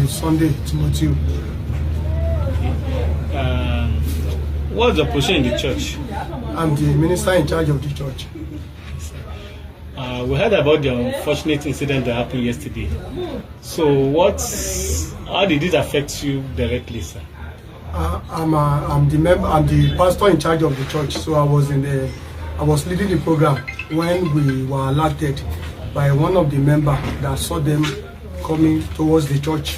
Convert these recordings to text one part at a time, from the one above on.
Sunday Timothy. What's your position in the church? I'm the minister in charge of the church. We heard about the unfortunate incident that happened yesterday. So how did it affect you directly, sir? I'm the pastor in charge of the church. So I was leading the program when we were alerted by one of the members that saw them coming towards the church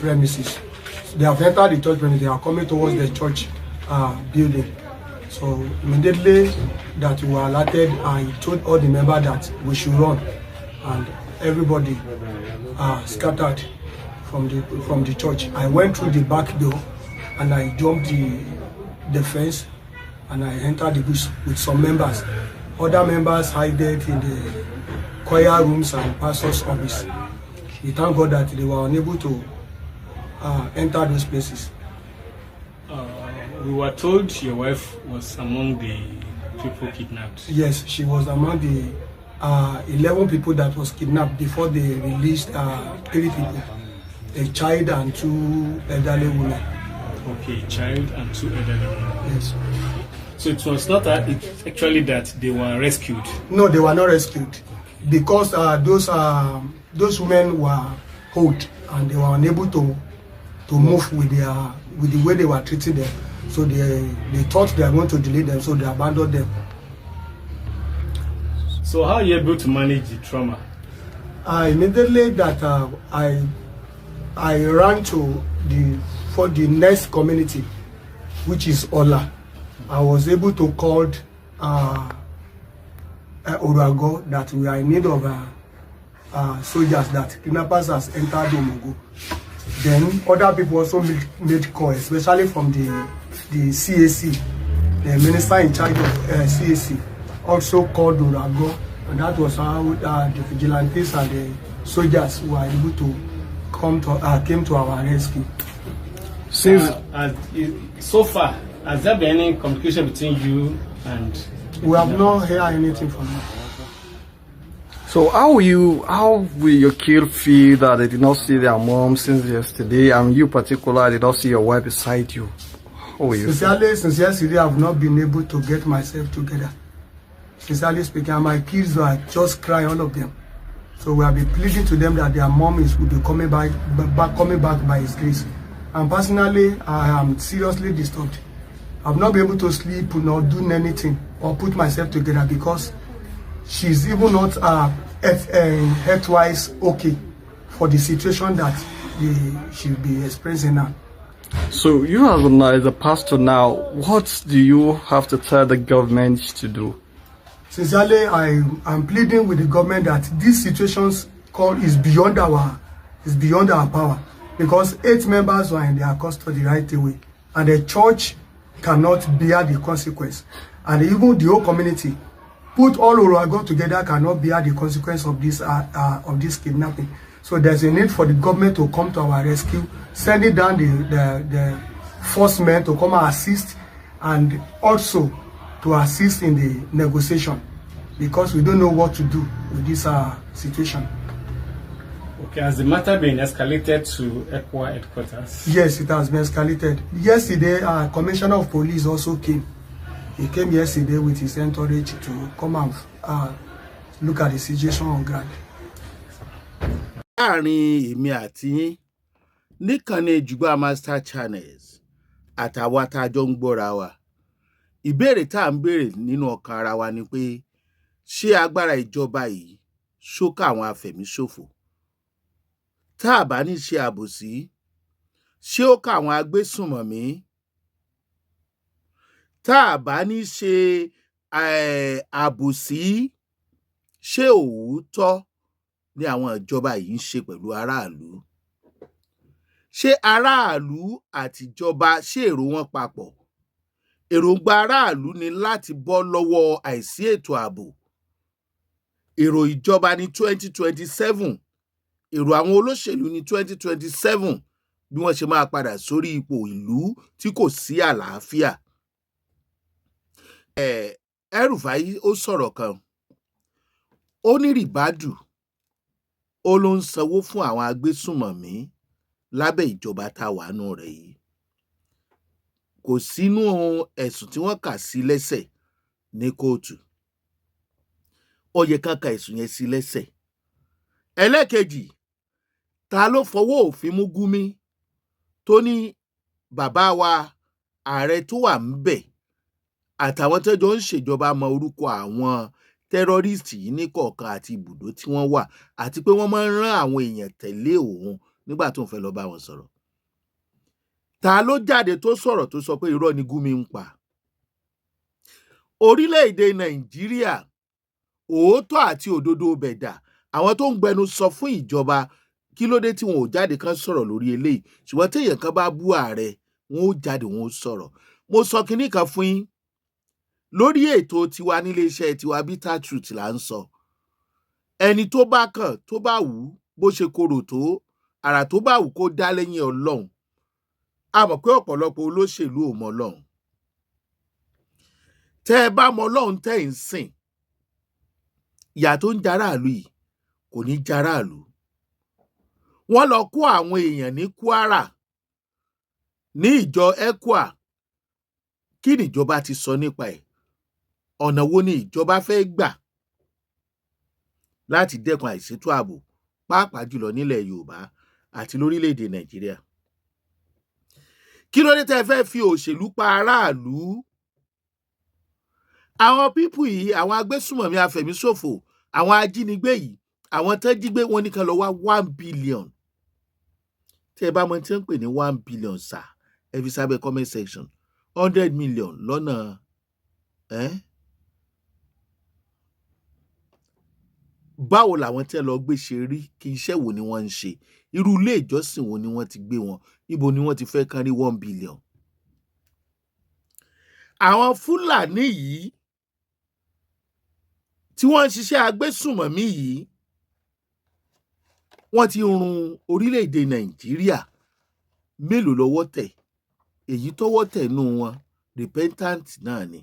premises. So they have entered the church premises. They are coming towards the church building. So immediately that we were alerted, I told all the members that we should run, and everybody scattered from the church. I went through the back door and I jumped the fence and I entered the bush with some members. Other members hid in the choir rooms and pastor's office. We thank God that they were unable to enter those places. We were told your wife was among the people kidnapped. Yes, she was among the 11 people that was kidnapped before they released 3 people, a child and 2 elderly women. Okay, child and 2 elderly women. Yes. So it was not actually that they were rescued? No, they were not rescued because those women were held and they were unable to move with the way they were treating them. So they thought they were going to delay them, so they abandoned them. So how are you able to manage the trauma? Immediately that I ran to the next community, which is Ola. I was able to call Orago that we are in need of soldiers, that kidnappers has entered Omogo. Then other people also made call, especially from the CAC, the minister in charge of CAC, also called Orago, and that was how the vigilantes and the soldiers were able to came to our rescue. Since so far, has there been any communication between you and? We have not heard anything from them. So how will your kid feel that they did not see their mom since yesterday, and you particularly did not see your wife beside you? How will you Since yesterday, I have not been able to get myself together. Sincerely speaking, and my kids were just crying, all of them. So we have been pleading to them that their mom will be coming back by His grace. And personally, I am seriously disturbed. I've not been able to sleep nor do anything or put myself together because she's even not health-wise okay for the situation that she'll be experiencing now. So you as a pastor now, what do you have to tell the government to do? Sincerely, I'm pleading with the government that these situations is beyond our power, because 8 members were in their custody right away, and the church cannot bear the consequence, and even the whole community, put all Olorun together, cannot bear the consequence of this kidnapping. So there's a need for the government to come to our rescue, sending down the force men to come and assist, and also to assist in the negotiation, because we don't know what to do with this situation. Okay, has the matter been escalated to ECWA headquarters? Yes, it has been escalated. Yesterday, Commissioner of Police also came. He came yesterday with his entourage to come and look at the situation on ground. Láàrin èmi àti yín níkànnì Jùgbà Master Channels àtàwọn tá a jọ ń gbọ́ra wa. Ìbéèrè tá à ń béèrè nínú ọkàn ara wa ni pé ṣé agbára ìjọba yìí ṣó ká àwọn afẹ̀míṣòfò? Tá a bá ní ṣe àbòsí, ṣé ó ká àwọn agbésùnmọ̀mí? Tá a bá ní ṣe àbòsí, ṣé òótọ́ ni àwọn ìjọba yìí ń ṣe pẹ̀lú aráàlú? Ṣé aráàlú àtijọba ṣé èrò wọn papọ̀? Èròǹgbà aráàlú ni láti bọ́ lọ́wọ́ àìsí ètò ààbò. Èrò ìjọba ní 2027, èrò àwọn olóṣèlú ní 2027 bí wọ́n ṣe máa padà sórí ipò ìlú tí kò sí àlàáfíà. El-Rufai ó sọ̀rọ̀ kan, ó ní rìbádù, ó ló ń sanwó fún àwọn agbésùnmọ̀mí lábẹ́ ìjọba tá a wà nù rẹ̀ yìí. Kò sínú ẹ̀sùn tí wọ́n kà sí lẹ́sẹ̀ ní kóòtù. Ó yẹ kán ka ẹ̀sùn yẹn sí lẹ́sẹ̀. Ẹlẹ́kejì, ta ló fọwọ́ òfin mú Gumi tó ní bàbá wa ààrẹ tó wà ńbẹ̀ àtàwọn tẹ́jọ́ ń ṣèjọba mọ orúkọ àwọn tẹ́rọ́rìstì yìí ní kọ̀ọ̀kan àti ibùdó tí wọ́n wà àti pé wọ́n máa ń rán àwọn èèyàn tẹ̀lé òun nígbà tó ń fẹ́ lọ bá wọn sọ̀rọ̀. Ta ló jáde tó sọ̀rọ̀ tó sọ pé irọ́ ni Gumi ń pa? Orílẹ̀-èdè Nàìjíríà, òótọ́ àti òdodo bẹ̀dà, àwọn tó ń gbẹnu sọ fún ìjọba kí ló dé tí wọn ò jáde kán sọ̀rọ̀ lórí eléyìí, ṣùgbọ́n téèyàn kan bá bú ààrẹ wọn ó jáde wọn ó sọ̀rọ̀. Mo sọ kinní kan fún yín lórí ètò tiwa nílé iṣẹ́ tiwa Bitter Truth là ń sọ. Ẹni tó bá kàn tó bá wù ú bó ṣe korò tó àrà tó bá wù kó dá lẹ́yìn Ọlọ́run. A mọ̀ pé ọ̀pọ̀lọpọ̀ olóṣèlú ò mọ Ọlọ́run. Tẹ́ ẹ bá mọ Ọlọ́run tẹ́ ẹ̀ ń sìn, ìyà tó ń jaráàlú yìí kò ní jaráàlú. Wọ́n lọ kó àwọn èèyàn ní Kwara ní ìjọ ECWA. Kí ni ìjọba ti sọ nípa ẹ̀? Ọ̀nà wo ni ìjọba fẹ́ gbà láti dẹ́kun àìsétò ààbò pàápàá jùlọ nílẹ̀ Yorùbá àti lórílẹ̀-èdè Nàìjíríà? Kí ló dé tẹ́ ẹ fẹ́ fi òṣèlú pa aráàlú? Àwọn pípù yìí, àwọn agbésùmọ̀mí afẹ̀míṣòfò, àwọn ajínigbé yìí, àwọn tán jí gbé wọn ní kan lọ wá 1 billion. Tí ẹ bá mọ tí wọ́n ń pè ní 1 billion sà, ẹ fi sábẹ́ comment section. 100 million lọ́nà báwo làwọn tẹ́ lọ gbé ṣe rí? Kí iṣẹ́ wo ni wọ́n ń ṣe? Irú ilé ìjọsìn wo ni wọ́n ti gbé wọn? Ibo ni wọ́n ti fẹ́ kán rí 1 billion? Àwọn Fúlàní yìí tí wọ́n ń ṣiṣẹ́ agbésùmọ̀mí yìí, wọ́n ti run orílẹ̀-èdè Nàìjíríà. Mélòó lọ́wọ́ tẹ̀? Èyí tọ́wọ́ tẹ̀ nú wọn repentant náà ni.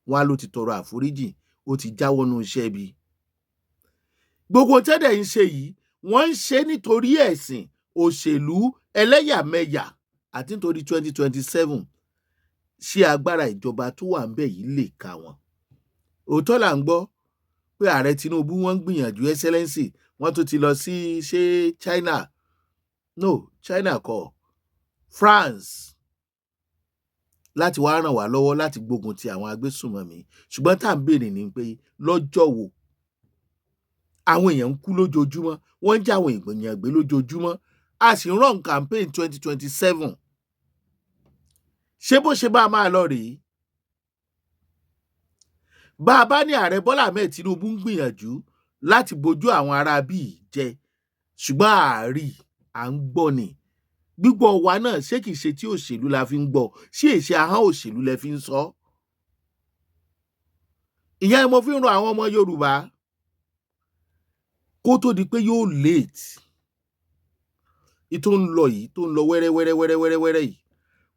Wọ́n á ló ti tọrọ àforíjì, ó ti jáwọ́ nú iṣẹ́ bí. Gbogbo tẹ́dẹ̀ ń ṣe yìí, wọ́n ń ṣe nítorí ẹ̀sìn, òṣèlú, ẹlẹ́yàmẹ̀yà àti nítorí 2027. Ṣé agbára ìjọba tó wà ńbẹ̀ yìí lè ká wọn? Òótọ́ là ń gbọ́ pé ààrẹ Tinubu wọ́n ń gbìyànjú excellency, wọ́n tún ti lọ sí ṣé China? No, China kọ́, France, láti wá ràn wá lọ́wọ́ láti gbógun ti àwọn agbésùmọ̀mí. Ṣùgbọ́n tá à ń béèrè ni pé lọ́jọ́ wo? Àwọn èèyàn ń kú lójoojúmọ́, wọ́n ń já àwọn èèyàn gbé lójoojúmọ́. A sì ń run campaign 2027. Ṣé bó ṣe bá máa lọ rèé? Bá a bá ní ààrẹ Bọ́lá Ahmed Tinubu ń gbìyànjú láti bojú àwọn ará bíi jẹ, ṣùgbọ́n àárí à ń gbọ́ ni. Gbígbọ́ wa náà ṣé kìí ṣe tí òṣèlú la fi ń gbọ́? Ṣé èṣe ahọ́n òṣèlú lẹ fi ń sọ? Ìyẹn mo fi ń rọ àwọn ọmọ Yorùbá kó tó di pé yóò late. Tó ń lọ yìí, tó ń lọ wẹ́rẹ́wẹ́rẹ́ yìí,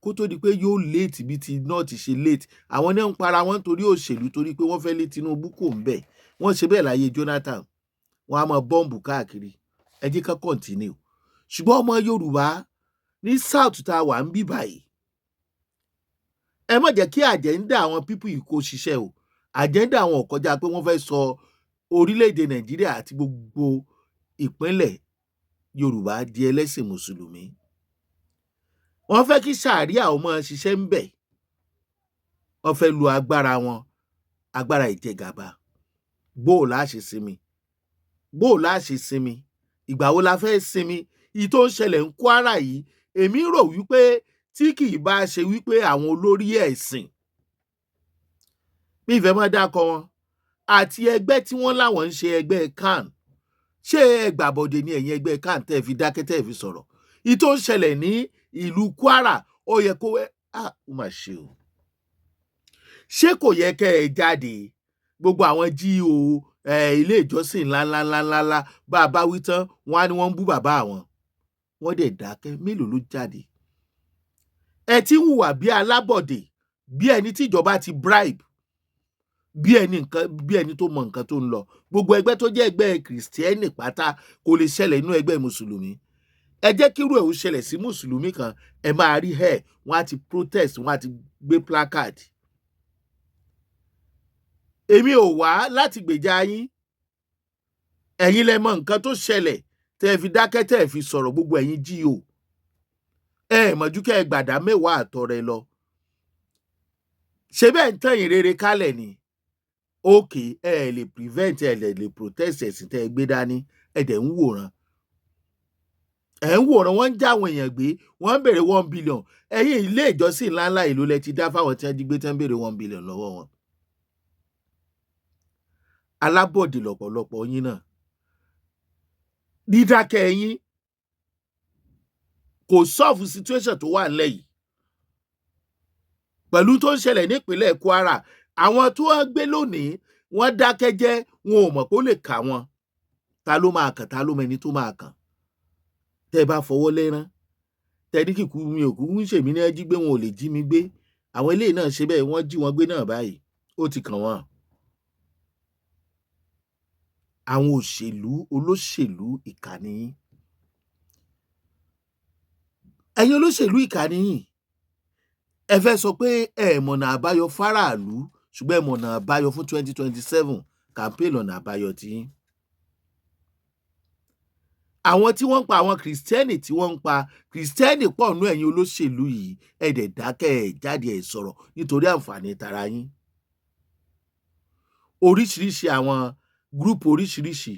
kó tó di pé yóò late bí ti náà ti ṣe late. Àwọn náà ń para wọn torí òṣèlú, torí pé wọ́n fẹ́ lé Tinubu kò ń bẹ̀. Wọ́n ṣe bẹ́ẹ̀ láyé Jonathan. Wọ́n á máa bọ́ǹbù káàkiri. Ẹ jẹ́ ká continue. Ṣùgbọ́n ọmọ Yorùbá ní South tá a wà ń bí báyìí, ẹ má jẹ́ kí àjẹ́ńdà àwọn people yìí kó ṣiṣẹ́ o. Àjẹ́ńdà àwọn ò kọjá pé wọ́n fẹ́ sọ orílẹ̀-èdè Nàìjíríà àti gbogbo ìpínlẹ̀ Yorùbá di ẹlẹ́sìn Mùsùlùmí. Wọ́n fẹ́ kí ṣàríà ó máa ṣiṣẹ́ ń bẹ̀. Wọ́n fẹ́ lu agbára wọn, agbára ìjẹgàba. Bó o lá ṣe sinmi? Bó o lá ṣe sinmi? Ìgbà wo la fẹ́ sinmi? Ìyí tó ń ṣẹlẹ̀ ń Kwara yìí, èmi rò wípé tí kì í bá ṣe wípé àwọn olórí ẹ̀sìn, bí ìfẹ́ máa dákọ wọn, àti ẹgbẹ́ tí wọ́n láwọn ń ṣe ẹgbẹ́ CAN, ṣé ẹgbàbọ̀dé ni ẹ̀yin ẹgbẹ́ CAN tẹ́ fi dákẹ́ tẹ́ fi sọ̀rọ̀? Ìyí tó ń ṣẹlẹ̀ ní ìlú Kwara, ó yẹ kó ó mà ṣe o. Ṣé kò yẹ kẹ́ ẹ jáde? Gbogbo àwọn GO ilé ìjọsìn ńláńláńláńlá bá a bá wí tán, wọ́n á ní wọ́n ń bú bàbá àwọn. Wọ́n dẹ̀ dákẹ́. Mélòó ló jáde? Ẹ ti ń hùwà bí Alabode, bí ẹni tí ìjọba ti bribe, bí ẹni tó mọ nǹkan tó ń lọ. Gbogbo ẹgbẹ́ tó jẹ́ ẹgbẹ́ Kìrìsìtẹ́nì pátá kò lè ṣẹlẹ̀ inú ẹgbẹ́ Mùsùlùmí. ẹ jẹ́ kí irú ẹ̀ ó ṣẹlẹ̀ sí mùsùlùmí kan ẹ máa rí ẹ̀ wọ́n á ti protest wọ́n á ti gbé placard. èmi ò wá láti gbèjà yín, ẹ̀yin lẹ mọ nǹkan tó ṣẹlẹ̀ tẹ́ ẹ fi dákẹ́ tẹ́ ẹ fi sọ̀rọ̀ gbogbo ẹ̀yin GO. ẹ mọ̀jú kẹ́ ẹ gbàdá mẹ́wàá àtọrẹ lọ. ṣé bẹ́ẹ̀ ń tẹ̀yìn rere kálẹ̀ ni? ókè ẹ lè prevent ẹ lè protest ẹ̀sìn tẹ́ ẹ gbé dání ẹ dẹ̀ ń wòran. Wọ́n ń já àwọn èèyàn gbé wọ́n ń béèrè 1 billion. ẹ̀yin ilé ìjọsìn ńláńlá ìlú lẹ ti dá fáwọn tí wọ́n jí gbé tán béèrè 1 billion lọ́wọ́ wọn. Alábọ̀dé lọ̀pọ̀lọpọ̀ yín náà. dídákẹ́ yín kò solve situation tó wà nílẹ̀ yìí. pẹ̀lú tó ń ṣẹlẹ̀ nípínlẹ̀ Kwara, àwọn tó wọ́n gbé lónìí wọ́n dákẹ́ jẹ́ wọn ò mọ̀ pé ó lè kà wọ́n. ta ló máa kàn, ta ló mẹni tó máa kàn? tẹ́ ẹ bá fọwọ́ lẹ́rán tẹ́ ní kíkú mi ò kú ń ṣèmí ní ẹjí gbé wọn ò lè jí mi gbé. àwọn eléyìí náà ṣe bẹ́ẹ̀ wọ́n jí wọn gbé náà báyìí ó ti kàn wọ́n. àwọn olóṣèlú ìkà ni yín. ẹ̀yin olóṣèlú ìkà ni yín. ẹ fẹ́ sọ pé ẹ mọ̀nà àbáyọ fáráàlú ṣùgbọ́n ẹ mọ̀nà àbáyọ fún 2027 campaign ọ̀nà àbáyọ tí yín. àwọn tí wọ́n ń pa àwọn kìrìsìtẹ́nì tí wọ́n ń pa kìrìsìtẹ́nì pọ̀ nú ẹ̀yin olóṣèlú yìí ẹ dẹ̀ dákẹ́ ẹ jáde ẹ sọ̀rọ̀ nítorí àǹfààní tara yín. oríṣiríṣi àwọn gúrùpù oríṣiríṣi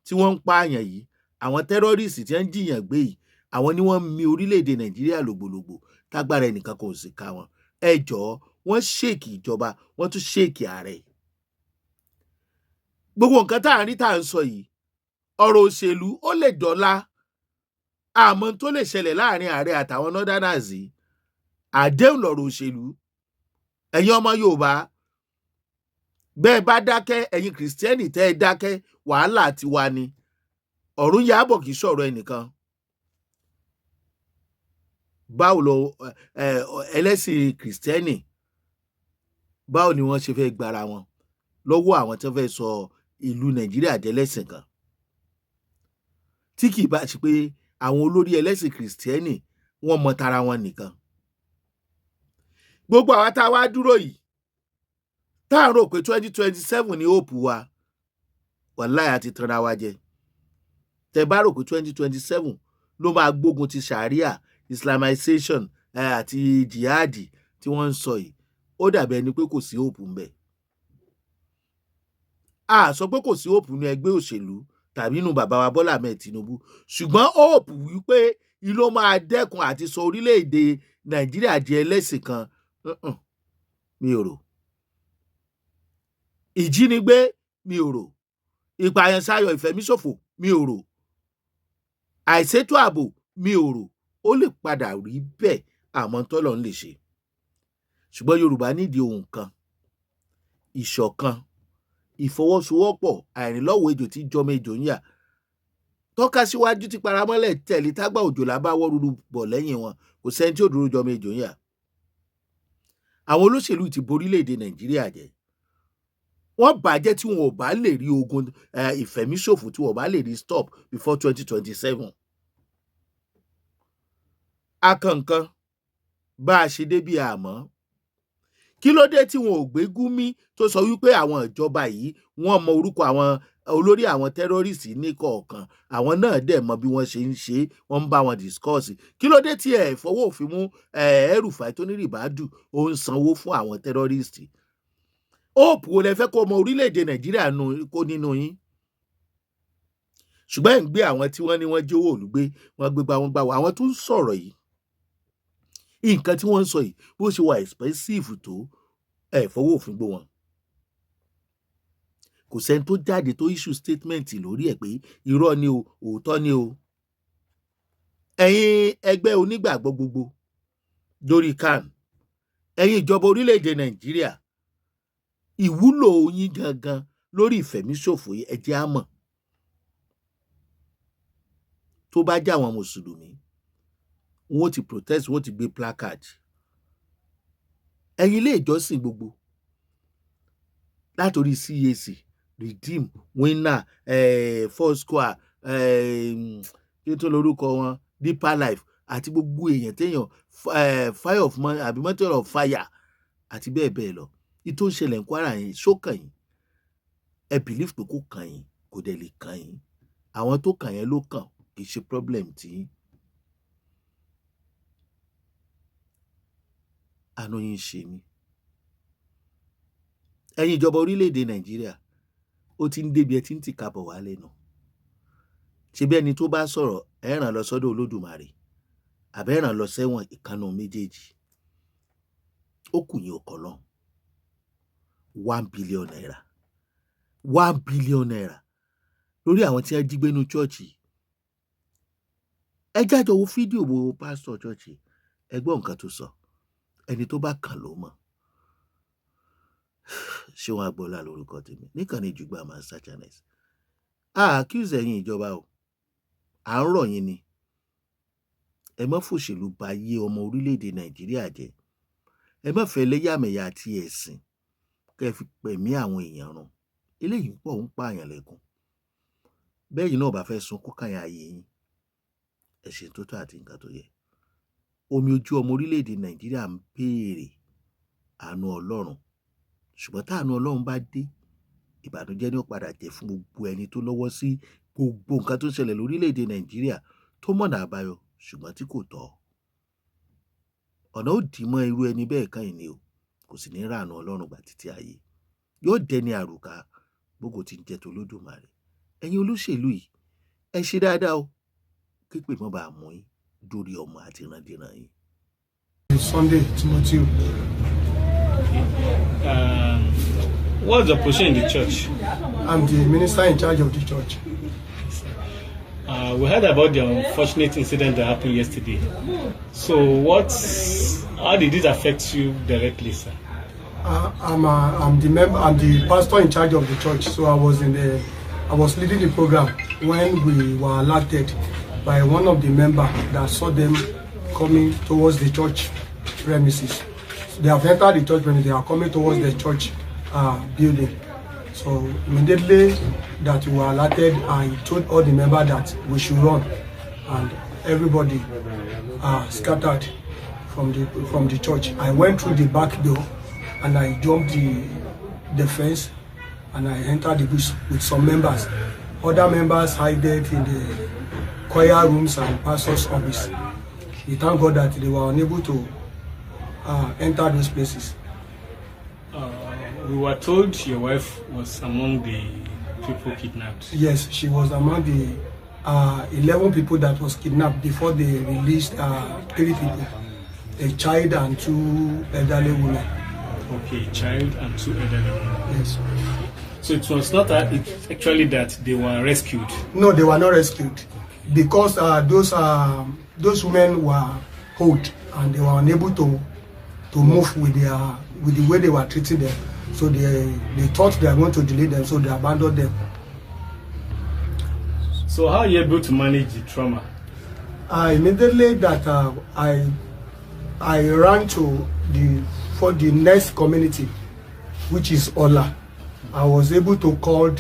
tí wọ́n ń pààyàn yìí, àwọn tẹ́rọ́rìsì tí wọ́n ń jìyàn gbé yìí, àwọn ni wọ́n ń mi orílẹ̀-èdè Nàìjíríà lògbòlògbò tágbára ẹnìkan kò sì ká wọn. ẹ jọ̀ọ́ wọ́n ṣèkì ìjọba wọ́n tún ṣèkì ààrẹ. gbogbo nǹkan tá à ń rí tá à ń sọ yìí ọ̀rọ̀ òṣèlú ó lè dọ́là àmọ́ tó lè ṣẹlẹ̀ láàrin ààrẹ àtàwọn northerners yìí àdéhùn lọ̀rọ̀ òṣèlú. ẹ̀yin ọmọ Yorùbá bẹ́ẹ̀ bá dákẹ́, ẹ̀yin kìrìsìtẹ́nì tẹ́ ẹ dákẹ́ wàhálà tiwa ni. ọ̀run yàbọ̀ kì í sọ̀rọ̀ ẹnìkan. báwo lọ ẹlẹ́sìn kìrìsìtẹ́nì báwo ni wọ́n ṣe fẹ́ gbára wọn lọ́wọ́ àwọn tí wọ́n fẹ́ sọ ìlú Nàìjíríà dẹ́lẹ́sìn kan, tí kì í bá ṣe pé àwọn olórí ẹlẹ́sìn kìrìsìtẹ́nì wọ́n mọ tara wọn nìkan. gbogbo àwa tá a wá dúró yìí tá à ń rò pé 2027 ni hope wa, wàláhì àti tanra wa jẹ. tẹ́ bá rò pé 2027 ló máa gbógun ti sharia, islamization àti jihadi tí wọ́n ń sọ yìí, ó dàbí ẹni pé kò sí hope ń bẹ. a sọ pé kò sí hope nínú ẹgbẹ́ òṣèlú tàbí inú bàbá wa Bọ́lá Ahmed Tinubu, ṣùgbọ́n hope wípé ìlú máa dẹ́kun àti sọ orílẹ̀-èdè Nàìjíríà di ẹlẹ́sìn kan, mi ò rò. ìjínigbé mi ò rò. ìpààyàn sáyọ ìfẹ̀míṣòfò mi ò rò. àìsétò ààbò mi ò rò. ó lè padà rí bẹ́ẹ̀ àmọ́ tọ́lọ́run lè ṣe. ṣùgbọ́n Yorùbá nídìí ohun kan: ìṣọ̀kan, ìfọwọ́sowọ́pọ̀. àìrìnlọ́wọ́ ejò tí jọmọ ejò ń yà. tọ́ka síwájú tí paramọ́lẹ̀ tẹ̀lé tágbà òjò lábá wọ́rúurú bọ̀ lẹ́yìn wọn, kò sẹ́ni tí ò dúró jọmọ ejò ń yà. àwọn olóṣèlú ti borílẹ̀-èdè Nàìjíríà jẹ́. wọ́n bàjẹ́ tí wọn ò bá lè rí ogun ìfẹ̀míṣòfò, tí wọn ò bá lè rí stop before 2027. akànkan bá a ṣe débi àmọ́ kí ló dé tí wọn ò gbé Gúmí tó sọ wípé àwọn ìjọba yìí wọ́n mọ orúkọ àwọn olórí àwọn tẹ́rọ́rìsì ní kọ̀ọ̀kan, àwọn náà dẹ̀ mọ bí wọ́n ṣe ń ṣe, wọ́n ń bá wọn discuss. kí ló dé tí ẹ fọwọ́ òfin mú El-Rufai tó ní rìbádù ó ń sanwó fún àwọn tẹ́rọ́rìsì? hope wo lẹ fẹ́ kó ọmọ orílẹ̀-èdè Nàìjíríà kó nínú yín? ṣùgbọ́n ẹ̀ ń gbé àwọn tí wọ́n ní wọ́n jówó olùgbé wọ́n gbégbá wọn gbá wọn. àwọn tó ń sọ̀rọ̀ yìí, nǹkan tí wọ́n ń sọ yìí bó ṣe wà expensive tó, ẹ fọwọ́ òfin gbó wọn. kò sẹ́ni tó jáde tó issue statement lórí ẹ̀ pé irọ́ ni o, òótọ́ ni o. ẹ̀yin ẹgbẹ́ onígbàgbọ́ gbogbo lórí CAN, ẹ̀yin ìjọba orílẹ̀-èdè Nàìjíríà, ìwúlò yín gangan lórí ìfẹ̀míṣòfò ẹ jẹ́ á mọ̀. tó bá jẹ́ àwọn mùsùlùmí, wọ́n ti protest, wọ́n ti gbé placard. ẹ̀yin ilé ìjọsìn gbogbo látòrí CAC, Redeem, Winner, Foursquare, kí tó lórúkọ wọn, deeper life àti gbogbo èèyàn téèyàn fire of money àbí mountain of fire àti bẹ́ẹ̀ bẹ́ẹ̀ lọ. Ìtò ń ṣẹlẹ̀ ní Kwara yẹn ṣó kàn yín? Ẹ believe pé kò kàn yín, kò dẹ̀ lè kàn yín. Àwọn tó kàn yẹn ló kàn, kì í ṣe problem tí àánú yín ṣe mí. Ẹ̀yin ìjọba orílẹ̀-èdè Nàìjíríà, ó ti ń débi ẹ ti ń tìka bọ̀ wá lẹ́nu. Ṣé bí ẹni tó bá sọ̀rọ̀ ẹ ràn lọ sọ́dọ̀ Olódùmarè àbẹ́ ràn lọ sẹ́wọ̀n ìkànnà méjèèjì. Ó kù yín ọkọ̀ lọ. 1 billion naira. 1 billion naira lórí àwọn tí wọ́n jí gbé nínú chọ́ọ̀chì. Ẹ jájọ wo fídíò wo pásítọ̀ chọ́ọ̀chì. Ẹ gbọ́ nǹkan tó sọ. Ẹni tó bá kàn ló mọ̀. Ṣé wọn Agboola lórúkọ tèmi? Níkànnì Jùgbà Master Channels. Accuse ẹ̀yin ìjọba o. À ń rọ̀ yín ni. Ẹ má fòṣèlú ba ayé ọmọ orílẹ̀-èdè Nàìjíríà jẹ́. Ẹ má fẹ́ ẹlẹ́yàmẹ̀yà àti ẹ̀sìn kẹ́ fi pẹ̀mí àwọn èèyàn run. Eléyìí pọ̀ ń pààyàn lẹ́kún. Bẹ́yìn náà bá fẹ́ sunkún káyà ayé yín. Ẹ ṣe tó tó àti nǹkan tó yẹ. Omi ojú ọmọ orílẹ̀-èdè Nàìjíríà ń béèrè àánú Ọlọ́run. Ṣùgbọ́n tá àánú Ọlọ́run bá dé, ìbànújẹ́ ni ó padà jẹ́ fún gbogbo ẹni tó lọ́wọ́ sí gbogbo nǹkan tó ń ṣẹlẹ̀ lórílẹ̀-èdè Nàìjíríà tó mọ̀nà àbáyọ ṣùgbọ́n tí kò tọ́. Ọ̀nà ó dì mọ́ irú ẹni bẹ́ẹ̀ kan ìní o, kò sì ní ràánú Ọlọ́run gbà títí ayé. Yóò dẹni àrùkà gbogbo tí ń jẹ́ tó Olódùmarè. Ẹ̀yin olóṣèlú yìí, ẹ ṣe dáadáa o. Kípè mọ́ bá mú yín dórí ọmọ àti ìrandíran yín. Sunday Timothy. What's your position in the church? I'm the minister in charge of the church. We heard about the unfortunate incident that happened yesterday. So how did it affect you directly, sir? I'm the pastor in charge of the church. So I was leading the program when we were alerted by one of the members that saw them coming towards the church premises. They have entered the church premises. They are coming towards the church building. So immediately that we were alerted, I told all the members that we should run, and everybody scattered from the church. I went through the back door and I jumped the fence and I entered the bush with some members. Other members hid in the choir rooms and pastor's office. We thank God that they were unable to enter those places. We were told your wife was among the people kidnapped. Yes, she was among the 11 people that was kidnapped before they released 3 people, a child and 2 elderly women. Okay, child and 2 elderly women. Yes. So it was not actually that they were rescued? No, they were not rescued because those women were held and they were unable to move with the way they were treating them. So they thought they were going to delay them, so they abandoned them. So how are you able to manage the trauma? Immediately that I ran to the next community, which is Ola. I was able to call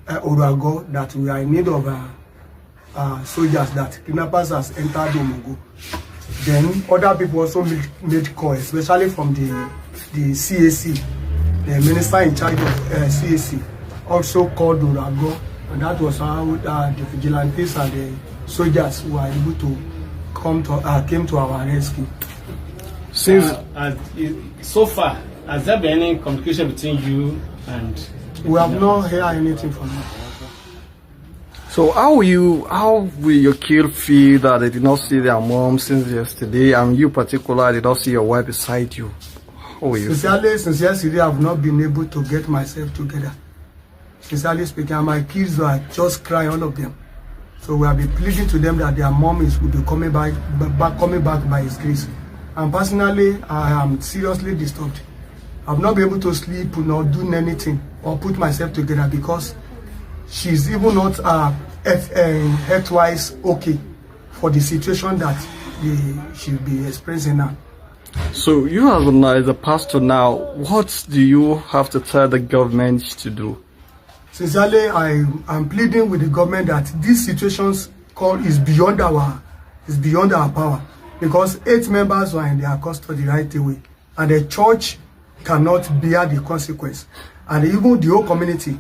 Orago that we are in need of soldiers, that kidnappers has entered Omogo. Then other people also made call, especially from the CAC, the minister in charge of CAC, also called Orago, and that was how the vigilantes and the soldiers were able to came to our rescue. Since so far, has there been any communication between you and? We have not heard anything from them. So how will your kids feel that they did not see their mom since yesterday, and you particularly did not see your wife beside you? How will you? Since yesterday, I have not been able to get myself together. Sincerely speaking, my kids are just crying, all of them. So we have been pleading to them that their mom will be coming back by His grace. And personally, I am seriously disturbed. I've not been able to sleep, nor do anything, or put myself together because she's even not health-wise okay for the situation that she'll be experiencing now. So you as a pastor now, what do you have to tell the government to do? Sincerely, I'm pleading with the government that these situations is beyond our power, because 8 members were in their custody right away, and the church cannot bear the consequence, and even the whole community,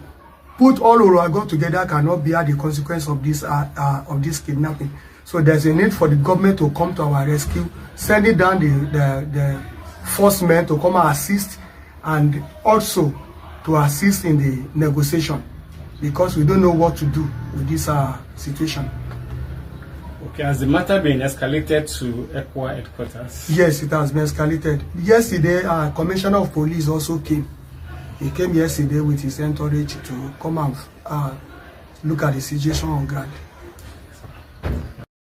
put all Olorun together, cannot bear the consequence of this kidnapping. So there's a need for the government to come to our rescue, sending down the force men to come and assist, and also to assist in the negotiation, because we don't know what to do with this situation. Okay, has the matter been escalated to ECWA headquarters? Yes, it has been escalated. Yesterday, Commissioner of Police also came. He came yesterday with his entourage to come and look at the situation on ground.